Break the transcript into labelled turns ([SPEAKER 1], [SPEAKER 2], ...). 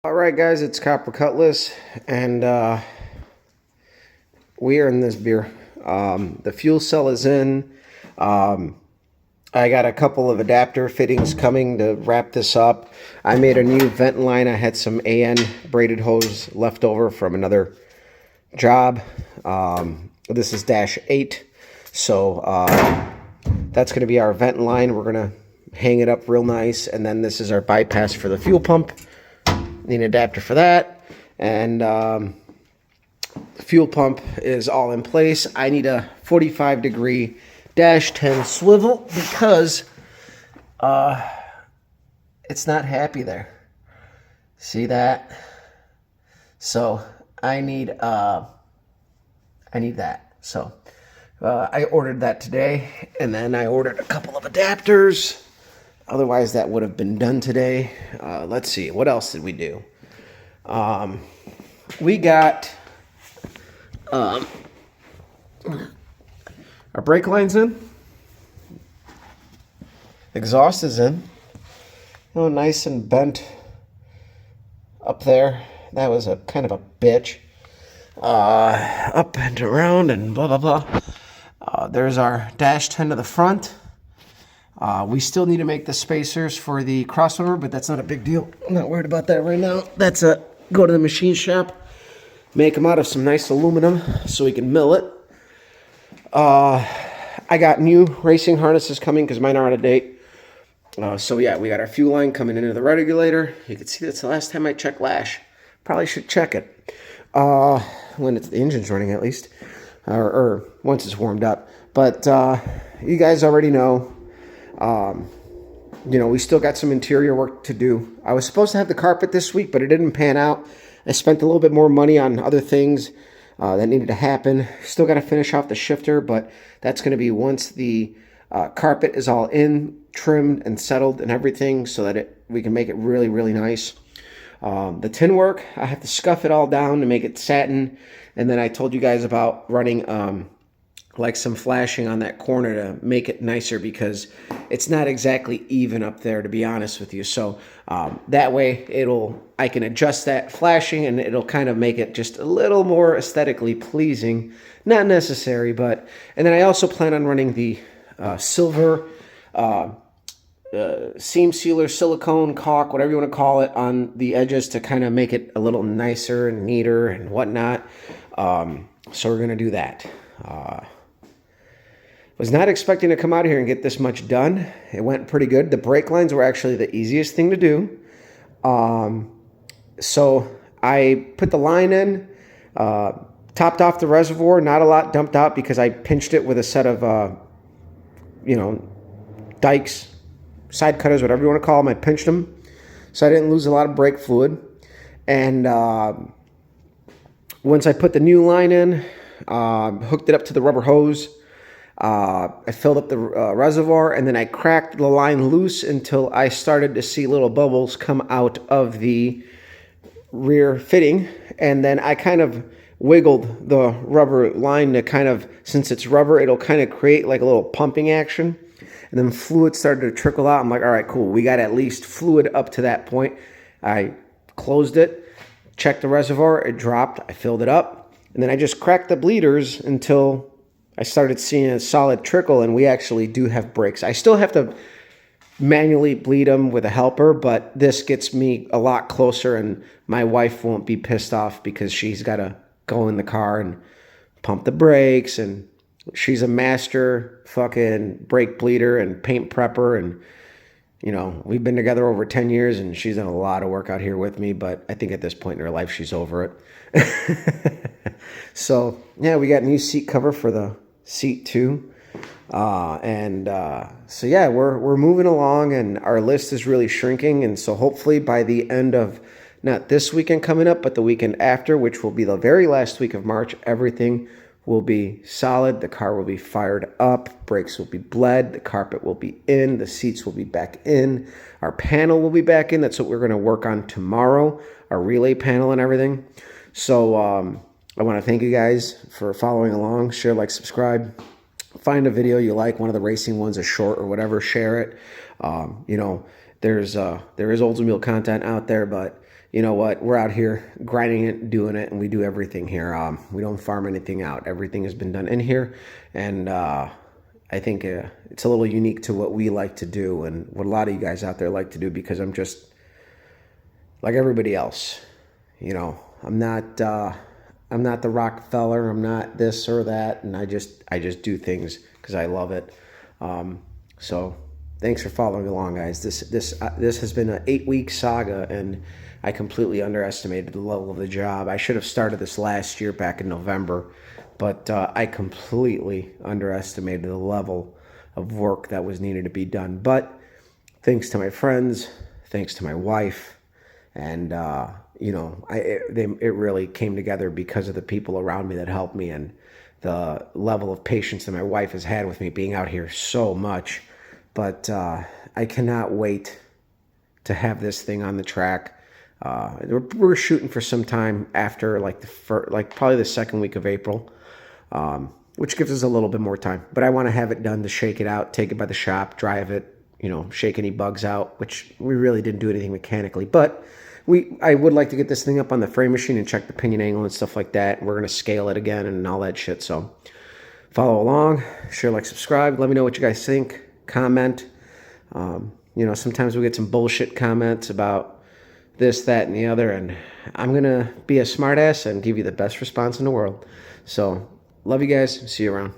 [SPEAKER 1] All right, guys, it's Copper Cutlass, and we are in this beer. The fuel cell is in. I got a couple of adapter fittings coming to wrap this up. I made a new vent line. I had some AN braided hose left over from another job. This is dash 8, so that's going to be our vent line. We're going to hang it up real nice, and then this is our bypass for the fuel pump. Need an adapter for that, and the fuel pump is all in place. I need a 45-degree dash 10 swivel because it's not happy there. See that? So I need that. So I ordered that today, and then I ordered a couple of adapters. Otherwise, that would have been done today. Let's see. What else did we do? We got our brake line's in. Exhaust is in. Oh, nice and bent up there. That was a kind of a bitch. Up and around and blah, blah, blah. There's our dash 10 to the front. We still need to make the spacers for the crossover, but that's not a big deal. I'm not worried about that right now. That's go to the machine shop, make them out of some nice aluminum so we can mill it. I got new racing harnesses coming because mine are out of date. So yeah, we got our fuel line coming into the regulator. You can see that's the last time I checked lash. Probably should check it when the engine's running at least, or once it's warmed up. But you guys already know. We still got some interior work to do. I was supposed to have the carpet this week, but it didn't pan out. I spent a little bit more money on other things that needed to happen. Still got to finish off the shifter, but that's going to be once the carpet is all in, trimmed and settled and everything, so that we can make it really, really nice. The tin work, I have to scuff it all down to make it satin. And then I told you guys about running like some flashing on that corner to make it nicer, because it's not exactly even up there, to be honest with you. So that way I can adjust that flashing, and it'll kind of make it just a little more aesthetically pleasing. Not necessary, but... And then I also plan on running the silver seam sealer, silicone, caulk, whatever you want to call it, on the edges to kind of make it a little nicer and neater and whatnot. So we're going to do that. Was not expecting to come out here and get this much done. It went pretty good. The brake lines were actually the easiest thing to do. So I put the line in, topped off the reservoir. Not a lot dumped out because I pinched it with a set of, dikes, side cutters, whatever you want to call them. I pinched them so I didn't lose a lot of brake fluid. And once I put the new line in, hooked it up to the rubber hose, I filled up the reservoir, and then I cracked the line loose until I started to see little bubbles come out of the rear fitting. And then I kind of wiggled the rubber line to kind of, since it's rubber, it'll kind of create like a little pumping action. And then fluid started to trickle out. I'm like, all right, cool. We got at least fluid up to that point. I closed it, checked the reservoir. It dropped. I filled it up. And then I just cracked the bleeders until I started seeing a solid trickle, and we actually do have brakes. I still have to manually bleed them with a helper, but this gets me a lot closer, and my wife won't be pissed off because she's got to go in the car and pump the brakes, and she's a master fucking brake bleeder and paint prepper, and we've been together over 10 years, and she's done a lot of work out here with me, but I think at this point in her life, she's over it. So, yeah, we got new seat cover for the seat too. So yeah, we're moving along, and our list is really shrinking. And so hopefully by the end of, not this weekend coming up, but the weekend after, which will be the very last week of March, everything will be solid. The car will be fired up. Brakes will be bled. The carpet will be in. The seats will be back in. Our panel will be back in. That's what we're going to work on tomorrow, our relay panel and everything. So I want to thank you guys for following along. Share, like, subscribe. Find a video you like, one of the racing ones, a short or whatever, share it. There is Oldsmobile content out there, but you know what? We're out here grinding it, doing it, and we do everything here. We don't farm anything out. Everything has been done in here, and I think it's a little unique to what we like to do and what a lot of you guys out there like to do, because I'm just like everybody else. You know, I'm not the Rockefeller. I'm not this or that, and I just do things because I love it. So thanks for following along, guys. This has been an 8-week saga, and I completely underestimated the level of the job. I should have started this last year back in November, but I completely underestimated the level of work that was needed to be done. But thanks to my friends, thanks to my wife, and you know, it really came together because of the people around me that helped me, and the level of patience that my wife has had with me being out here so much. But I cannot wait to have this thing on the track. We're shooting for some time after like probably the second week of April, which gives us a little bit more time. But I want to have it done to shake it out, take it by the shop, drive it, you know, shake any bugs out, which we really didn't do anything mechanically. But I would like to get this thing up on the frame machine and check the pinion angle and stuff like that. We're going to scale it again and all that shit. So follow along, share, like, subscribe. Let me know what you guys think. Comment. You know, sometimes we get some bullshit comments about this, that, and the other, and I'm going to be a smartass and give you the best response in the world. So love you guys. See you around.